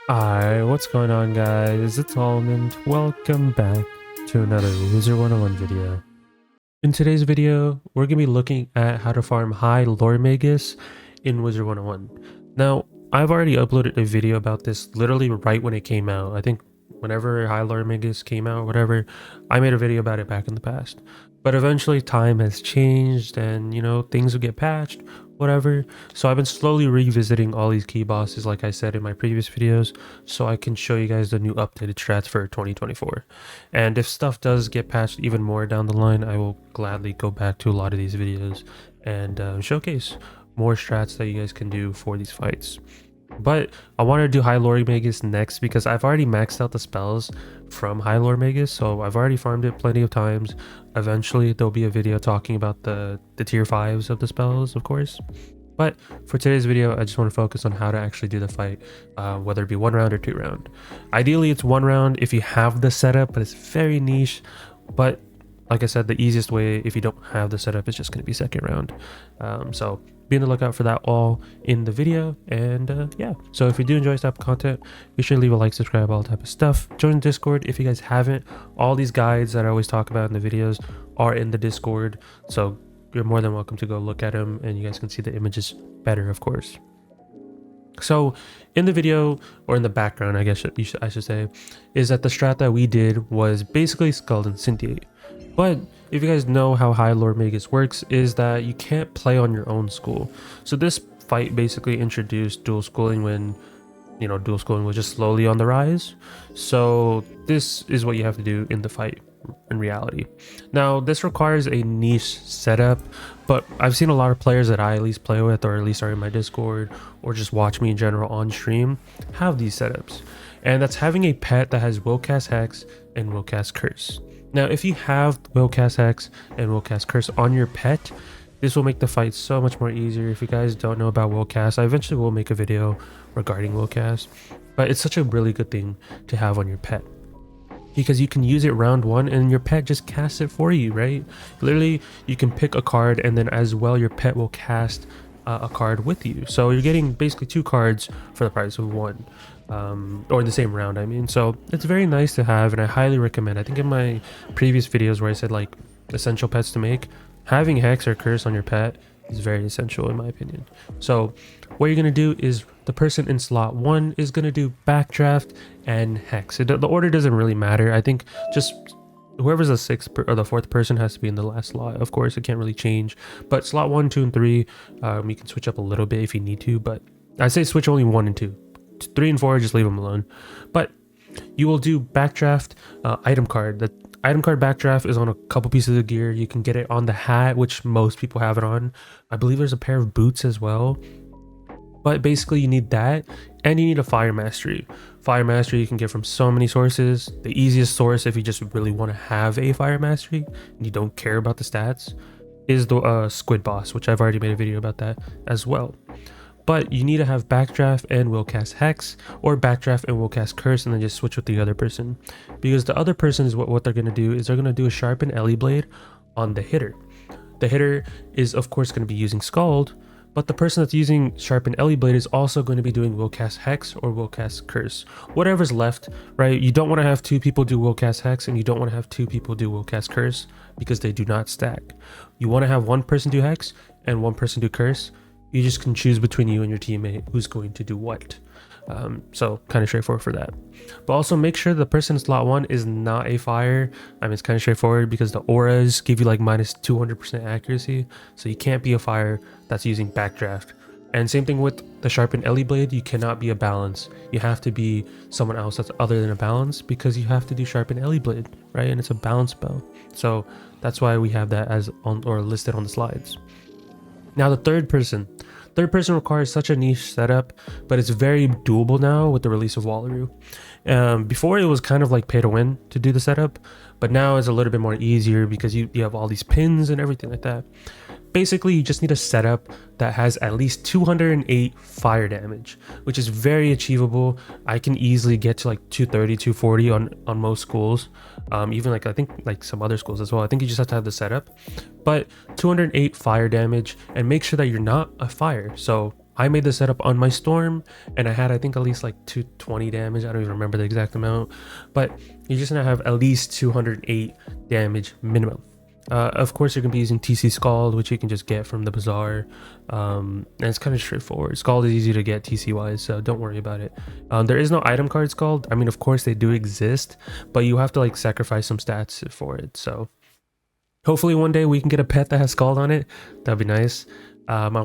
Hi, what's going on guys? It's Almond. Welcome back to another Wizard101 video. In today's video, we're going to be looking at how to farm high Loremagus in Wizard101. Now, I've already uploaded a video about this literally right when it came out. I think whenever high Loremagus came out or whatever, I made a video about it back in the past. But eventually time has changed and, things will get patched, whatever. So I've been slowly revisiting all these key bosses like I said in my previous videos, so I can show you guys the new updated strats for 2024. And if stuff does get patched even more down the line, I will gladly go back to a lot of these videos and showcase more strats that you guys can do for these fights. But I want to do High Loremagus next because I've already maxed out the spells from High Loremagus, so I've already farmed it plenty of times. Eventually there'll be a video talking about the tier 5s of the spells, of course. But for today's video, I just want to focus on how to actually do the fight, whether it be 1 round or 2 round. Ideally it's 1 round if you have the setup, but it's very niche. But like I said, the easiest way if you don't have the setup is just going to be 2nd round. So be on the lookout for that all in the video. And yeah, so if you do enjoy this type of content, be sure to leave a like, subscribe, all type of stuff. Join Discord if you guys haven't. All these guides that I always talk about in the videos are in the Discord, so you're more than welcome to go look at them and you guys can see the images better, of course. So in the video, or in the background I guess I should say, is that the strat that we did was basically Scald and Scintillate. But if you guys know how High Loremagus works, is that you can't play on your own school. So this fight basically introduced dual schooling when, dual schooling was just slowly on the rise. So this is what you have to do in the fight in reality. Now this requires a niche setup, but I've seen a lot of players that I at least play with, or at least are in my Discord, or just watch me in general on stream, have these setups. And that's having a pet that has Will Cast Hex and Will Cast Curse. Now, if you have Will Cast Hex and Will Cast Curse on your pet, this will make the fight so much more easier. If you guys don't know about Will Cast, I eventually will make a video regarding Will Cast, but it's such a really good thing to have on your pet, because you can use it round 1 and your pet just casts it for you, right? Literally, you can pick a card and then as well your pet will cast a card with you. So you're getting basically 2 cards for the price of 1. Or in the same round, I mean. So it's very nice to have, and I highly recommend. I think in my previous videos where I said like essential pets to make, having Hex or Curse on your pet is very essential in my opinion. So what you're going to do is the person in slot 1 is going to do Backdraft and Hex. The order doesn't really matter. I think just whoever's the 6th or the 4th person has to be in the last slot. Of course, it can't really change. But slot 1, 2, and 3, you can switch up a little bit if you need to. But I'd say switch only 1 and 2. 3 and 4, just leave them alone. But you will do Backdraft item card. The item card Backdraft is on a couple pieces of gear. You can get it on the hat, which most people have it on. I believe there's a pair of boots as well. But basically you need that, and you need a Fire Mastery. Fire Mastery you can get from so many sources. The easiest source if you just really want to have a Fire Mastery and you don't care about the stats is the Squid Boss, which I've already made a video about that as well. But you need to have Backdraft and Will Cast Hex, or Backdraft and Will Cast Curse, and then just switch with the other person. Because the other person is what they're going to do is they're going to do a Sharpen Ellie Blade on the hitter. The hitter is of course going to be using Scald, but the person that's using Sharpen Ellie Blade is also going to be doing Will Cast Hex or Will Cast Curse. Whatever's left, right? You don't want to have 2 people do Will Cast Hex and you don't want to have 2 people do Will Cast Curse, because they do not stack. You want to have 1 person do Hex and 1 person do Curse. You just can choose between you and your teammate who's going to do what. So kind of straightforward for that. But also make sure the person in slot 1 is not a fire. I mean, it's kind of straightforward because the auras give you like minus 200% accuracy. So you can't be a fire that's using Backdraft. And same thing with the Sharpen Ellie Blade, you cannot be a balance. You have to be someone else that's other than a balance, because you have to do Sharpen Ellie Blade, right? And it's a balance spell. So that's why we have that as on, or listed on the slides. Now the third person requires such a niche setup, but it's very doable now with the release of Wallaroo. Before it was kind of like pay to win to do the setup, but now it's a little bit more easier because you have all these pins and everything like that. Basically, you just need a setup that has at least 208 fire damage, which is very achievable. I can easily get to like 230, 240 on most schools. Even like I think like some other schools as well. I think you just have to have the setup. But 208 fire damage, and make sure that you're not a fire. So I made the setup on my Storm, and I had, I think, at least like 220 damage. I don't even remember the exact amount, but you're just gonna have at least 208 damage minimum. Of course, you're gonna be using TC Scald, which you can just get from the bazaar, and it's kind of straightforward. Scald is easy to get TC wise, so don't worry about it. There is no item card Scald. I mean, of course they do exist, but you have to like sacrifice some stats for it. So hopefully one day we can get a pet that has Scald on it. That'd be nice,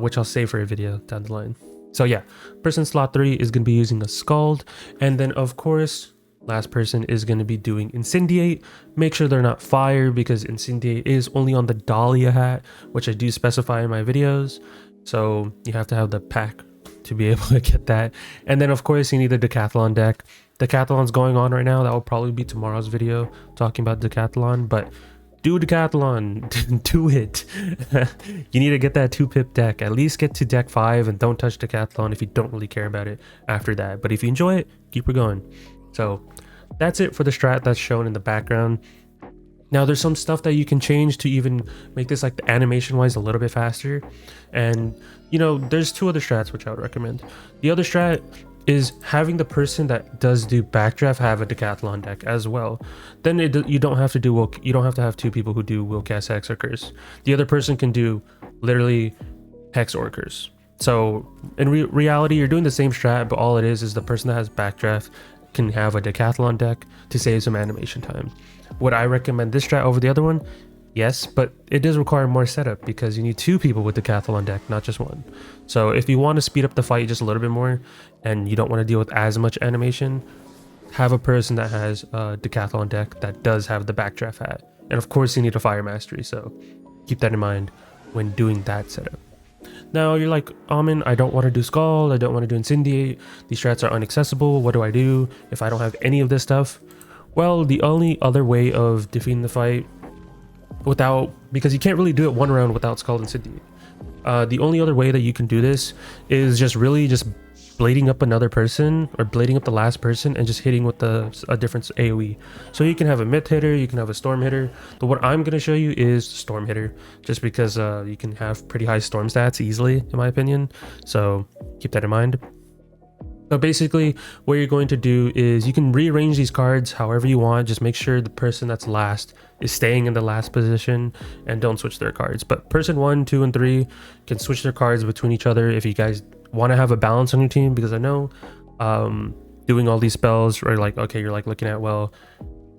which I'll save for a video down the line. So yeah, person slot 3 is gonna be using a Scald, and then of course last person is going to be doing Incendiate. Make sure they're not fire, because Incendiate is only on the Dahlia hat, which I do specify in my videos. So you have to have the pack to be able to get that. And then of course you need the Decathlon deck. Decathlon's going on right now. That will probably be tomorrow's video talking about Decathlon, but do Decathlon, do it. You need to get that 2-pip deck. At least get to deck 5 and don't touch Decathlon if you don't really care about it after that. But if you enjoy it, keep it going. So that's it for the strat that's shown in the background. Now there's some stuff that you can change to even make this like the animation wise a little bit faster. And you know, there's 2 other strats which I would recommend. The other strat is having the person that does do backdraft have a Decathlon deck as well. Then you don't have to have 2 people who do will cast Hex or Curse. The other person can do literally Hex or Curse. So in reality, you're doing the same strat, but all it is the person that has backdraft can have a Decathlon deck to save some animation time. Would I recommend this strat over the other one? Yes, but it does require more setup because you need 2 people with Decathlon deck, not just 1. So if you want to speed up the fight just a little bit more and you don't want to deal with as much animation, have a person that has a Decathlon deck that does have the backdraft hat. And of course you need a fire mastery, so keep that in mind when doing that setup. Now you're like, Almond, I don't want to do Scald, I don't want to do Incendiate, these strats are inaccessible, what do I do if I don't have any of this stuff? Well, the only other way of defeating the fight because you can't really do it one round without Scald and Incendiate. The only other way that you can do this is just blading up another person or blading up the last person and just hitting with a different AoE. So you can have a myth hitter, you can have a storm hitter, but what I'm going to show you is storm hitter, just because you can have pretty high storm stats easily in my opinion, so keep that in mind. So basically what you're going to do is you can rearrange these cards however you want. Just make sure the person that's last is staying in the last position and don't switch their cards. But person 1, 2, and 3 can switch their cards between each other if you guys want to have a balance on your team, because I know doing all these spells, or like, okay, you're like looking at, well,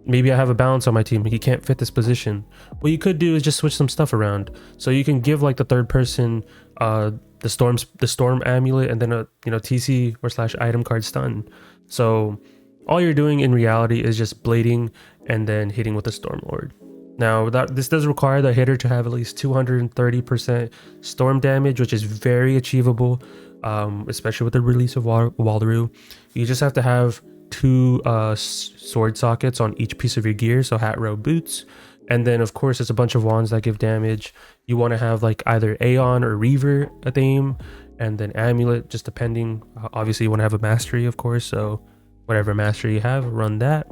maybe I have a balance on my team, he can't fit this position. What you could do is just switch some stuff around. So you can give like the third person the storm amulet, and then a TC or / item card stun. So all you're doing in reality is just blading and then hitting with the Storm Lord. Now this does require the hitter to have at least 230% storm damage, which is very achievable, especially with the release of Waldaroo. You just have to have 2 sword sockets on each piece of your gear, so hat, robe, boots. And then of course it's a bunch of wands that give damage. You want to have like either Aeon or Reaver at the aim, and then amulet, just depending. Obviously you want to have a mastery, of course, so whatever mastery you have, run that.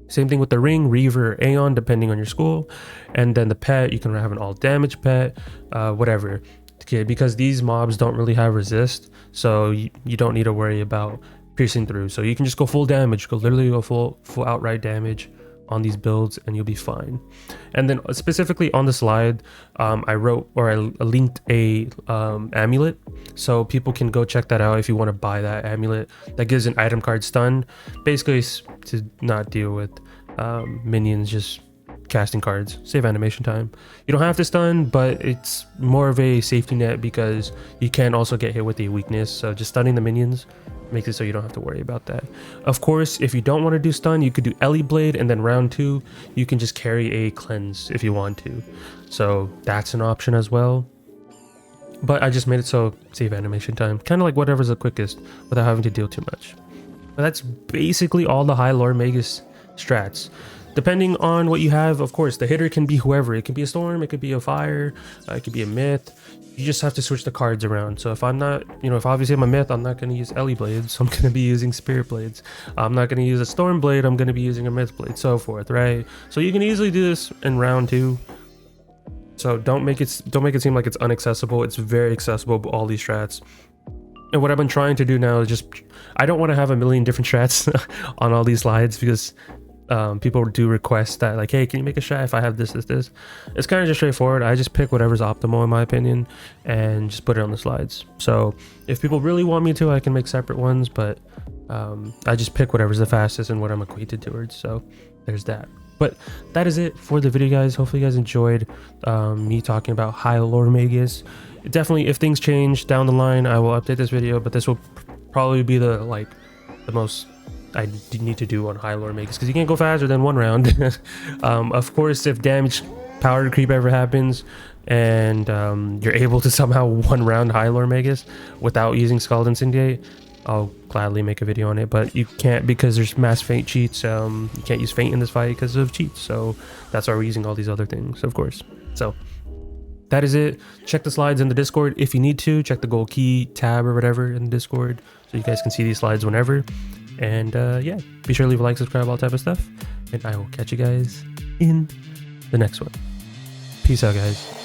Same thing with the ring, Reaver or Aeon, depending on your school. And then the pet, you can have an all damage pet, whatever. Okay, because these mobs don't really have resist, so you don't need to worry about piercing through. So you can just go full damage, literally go full outright damage on these builds, and you'll be fine. And then specifically on the slide, I linked a amulet, so people can go check that out if you want to buy that amulet. That gives an item card stun, basically to not deal with minions just casting cards, save animation time. You don't have to stun, but it's more of a safety net because you can also get hit with a weakness, so just stunning the minions makes it so you don't have to worry about that. Of course, if you don't want to do stun, you could do Ellie Blade, and then round 2 you can just carry a cleanse if you want to, so that's an option as well. But I just made it so save animation time, kind of like whatever's the quickest without having to deal too much. But that's basically all the high Loremagus strats. Depending on what you have, of course, the hitter can be whoever. It can be a storm, it could be a fire, it could be a myth. You just have to switch the cards around. So if I'm not, if obviously I'm a myth, I'm not going to use Ellie Blades, so I'm going to be using Spirit Blades. I'm not going to use a Storm Blade, I'm going to be using a Myth Blade, so forth, right? So you can easily do this in round 2. So don't make it seem like it's inaccessible. It's very accessible, all these strats. And what I've been trying to do now is just, I don't want to have a million different strats on all these slides, because people do request that, like, hey, can you make a strat if I have this. It's kind of just straightforward. I just pick whatever's optimal in my opinion and just put it on the slides. So if people really want me to, I can make separate ones, but I just pick whatever's the fastest and what I'm acquainted towards. So there's that. But that is it for the video, guys. Hopefully you guys enjoyed me talking about high Loremagus. Definitely, if things change down the line, I will update this video, but this will probably be the most I need to do on high Loremagus, because you can't go faster than 1 round. Of course, if damage power creep ever happens and you're able to somehow 1 round high Loremagus without using Scald Incendiate, I'll gladly make a video on it, but you can't, because there's mass feint cheats. You can't use feint in this fight because of cheats, so that's why we're using all these other things, of course. So that is it. Check the slides in the Discord if you need to. Check the gold key tab or whatever in the Discord so you guys can see these slides whenever. And yeah, be sure to leave a like, subscribe, all type of stuff, and I will catch you guys in the next one. Peace out, guys.